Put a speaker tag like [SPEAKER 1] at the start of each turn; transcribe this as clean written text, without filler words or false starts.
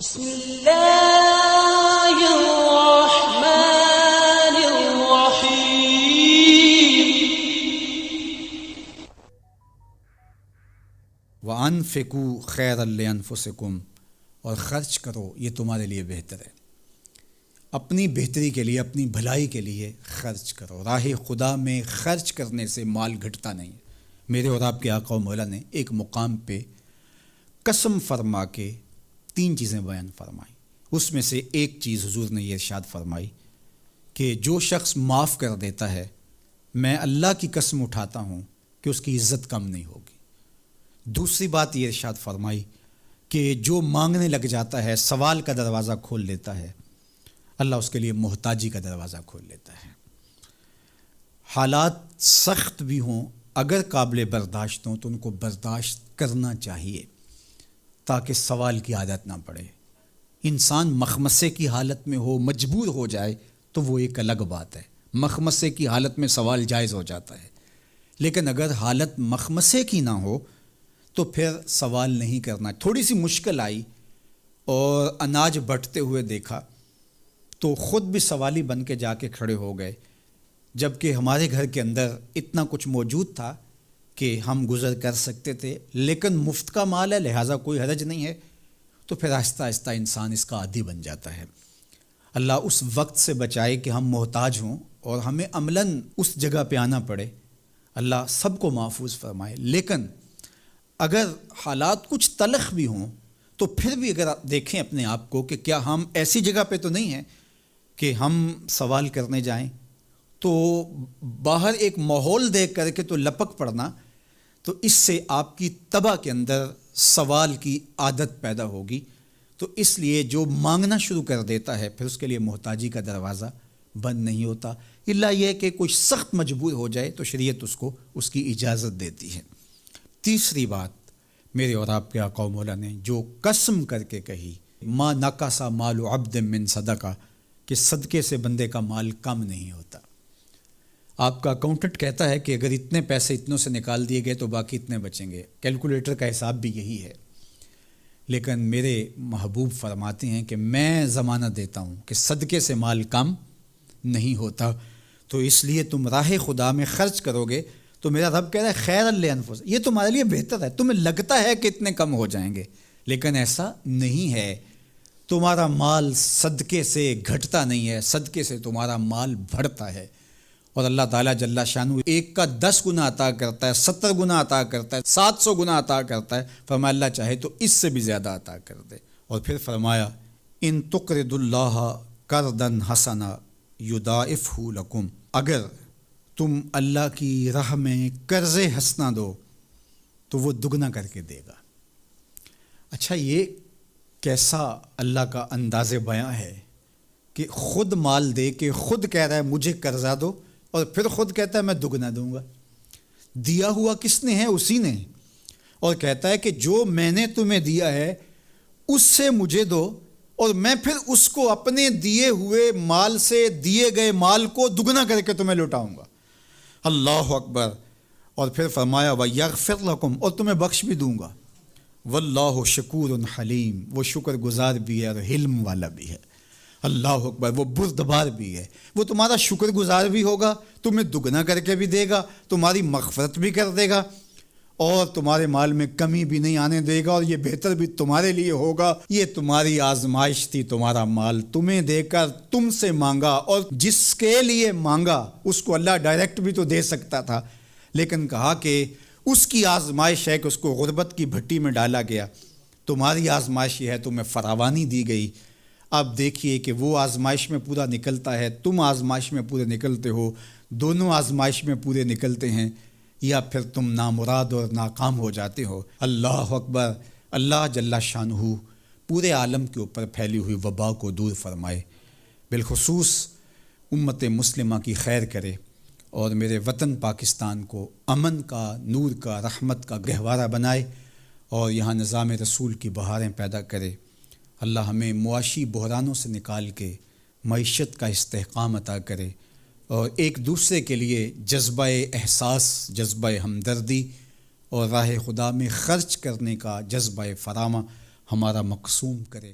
[SPEAKER 1] بسم اللہ الرحمن الرحیم
[SPEAKER 2] وَأَنفِقُوا خَيْرًا لِأَنفُسِكُمْ، اور خرچ کرو یہ تمہارے لیے بہتر ہے. اپنی بہتری کے لیے، اپنی بھلائی کے لیے خرچ کرو. راہ خدا میں خرچ کرنے سے مال گھٹتا نہیں. میرے اور آپ کے آقا و مولا نے ایک مقام پہ قسم فرما کے 3 چیزیں بیان فرمائیں. اس میں سے ایک چیز حضور نے یہ ارشاد فرمائی کہ جو شخص معاف کر دیتا ہے، میں اللہ کی قسم اٹھاتا ہوں کہ اس کی عزت کم نہیں ہوگی. دوسری بات یہ ارشاد فرمائی کہ جو مانگنے لگ جاتا ہے، سوال کا دروازہ کھول لیتا ہے، اللہ اس کے لیے محتاجی کا دروازہ کھول لیتا ہے. حالات سخت بھی ہوں، اگر قابل برداشت ہوں تو ان کو برداشت کرنا چاہیے تاکہ سوال کی عادت نہ پڑے. انسان مخمصے کی حالت میں ہو، مجبور ہو جائے تو وہ ایک الگ بات ہے. مخمصے کی حالت میں سوال جائز ہو جاتا ہے، لیکن اگر حالت مخمصے کی نہ ہو تو پھر سوال نہیں کرنا. تھوڑی سی مشکل آئی اور اناج بٹتے ہوئے دیکھا تو خود بھی سوالی بن کے جا کے کھڑے ہو گئے، جبکہ ہمارے گھر کے اندر اتنا کچھ موجود تھا کہ ہم گزر کر سکتے تھے، لیکن مفت کا مال ہے لہٰذا کوئی حرج نہیں ہے. تو پھر آہستہ آہستہ انسان اس کا عادی بن جاتا ہے. اللہ اس وقت سے بچائے کہ ہم محتاج ہوں اور ہمیں عملاً اس جگہ پہ آنا پڑے. اللہ سب کو محفوظ فرمائے. لیکن اگر حالات کچھ تلخ بھی ہوں تو پھر بھی اگر آپ دیکھیں اپنے آپ کو کہ کیا ہم ایسی جگہ پہ تو نہیں ہیں کہ ہم سوال کرنے جائیں، تو باہر ایک ماحول دیکھ کر کے تو لپک پڑنا، تو اس سے آپ کی طبع کے اندر سوال کی عادت پیدا ہوگی. تو اس لیے جو مانگنا شروع کر دیتا ہے پھر اس کے لیے محتاجی کا دروازہ بند نہیں ہوتا، الا یہ کہ کچھ سخت مجبور ہو جائے تو شریعت اس کو اس کی اجازت دیتی ہے. تیسری بات میرے اور آپ کے آقا و مولا نے جو قسم کر کے کہی، ما نقص مال عبد من صدقہ، کہ صدقے سے بندے کا مال کم نہیں ہوتا. آپ کا اکاؤنٹنٹ کہتا ہے کہ اگر اتنے پیسے اتنوں سے نکال دیے گئے تو باقی اتنے بچیں گے. کیلکولیٹر کا حساب بھی یہی ہے. لیکن میرے محبوب فرماتے ہیں کہ میں ضمانت دیتا ہوں کہ صدقے سے مال کم نہیں ہوتا. تو اس لیے تم راہ خدا میں خرچ کرو گے تو میرا رب کہہ رہا ہے خیر لانفس، یہ تمہارے لیے بہتر ہے. تمہیں لگتا ہے کہ اتنے کم ہو جائیں گے، لیکن ایسا نہیں ہے. تمہارا مال صدقے سے گھٹتا نہیں ہے، صدقے سے تمہارا مال بڑھتا ہے. اور اللہ تعالیٰ جل شانہ ایک کا 10 گنا عطا کرتا ہے، 70 گنا عطا کرتا ہے، 700 گنا عطا کرتا ہے. فرمایا اللہ چاہے تو اس سے بھی زیادہ عطا کر دے. اور پھر فرمایا ان تقرضوا اللہ قرضا حسنا یضاعفہ لکم، اگر تم اللہ کی راہ میں قرض حسنہ دو تو وہ دگنا کر کے دے گا. اچھا، یہ کیسا اللہ کا انداز بیاں ہے کہ خود مال دے کے خود کہہ رہا ہے مجھے قرضہ دو، اور پھر خود کہتا ہے میں دگنا دوں گا. دیا ہوا کس نے ہے؟ اسی نے. اور کہتا ہے کہ جو میں نے تمہیں دیا ہے اس سے مجھے دو، اور میں پھر اس کو اپنے دیے ہوئے مال سے، دیے گئے مال کو دگنا کر کے تمہیں لوٹاؤں گا. اللہ اکبر. اور پھر فرمایا وَيَغْفِرْ لَكُمْ، اور تمہیں بخش بھی دوں گا. واللہ شکور حلیم، وہ شکر گزار بھی ہے اور حلم والا بھی ہے. اللہ اکبر. وہ بردبار بھی ہے. وہ تمہارا شکر گزار بھی ہوگا، تمہیں دگنا کر کے بھی دے گا، تمہاری مغفرت بھی کر دے گا، اور تمہارے مال میں کمی بھی نہیں آنے دے گا. اور یہ بہتر بھی تمہارے لیے ہوگا. یہ تمہاری آزمائش تھی. تمہارا مال تمہیں دے کر تم سے مانگا، اور جس کے لیے مانگا اس کو اللہ ڈائریکٹ بھی تو دے سکتا تھا، لیکن کہا کہ اس کی آزمائش ہے کہ اس کو غربت کی بھٹی میں ڈالا گیا. تمہاری آزمائش یہ ہے تمہیں فراوانی دی گئی. اب دیکھیے کہ وہ آزمائش میں پورا نکلتا ہے، تم آزمائش میں پورے نکلتے ہو، دونوں آزمائش میں پورے نکلتے ہیں، یا پھر تم نامراد اور ناکام ہو جاتے ہو. اللہ اکبر. اللہ جل شانہ پورے عالم کے اوپر پھیلی ہوئی وبا کو دور فرمائے، بالخصوص امت مسلمہ کی خیر کرے، اور میرے وطن پاکستان کو امن کا، نور کا، رحمت کا گہوارہ بنائے، اور یہاں نظام رسول کی بہاریں پیدا کرے. اللہ ہمیں معاشی بحرانوں سے نکال کے معیشت کا استحکام عطا کرے، اور ایک دوسرے کے لیے جذبہ احساس، جذبہ ہمدردی اور راہ خدا میں خرچ کرنے کا جذبہ فراواں ہمارا مقسوم کرے.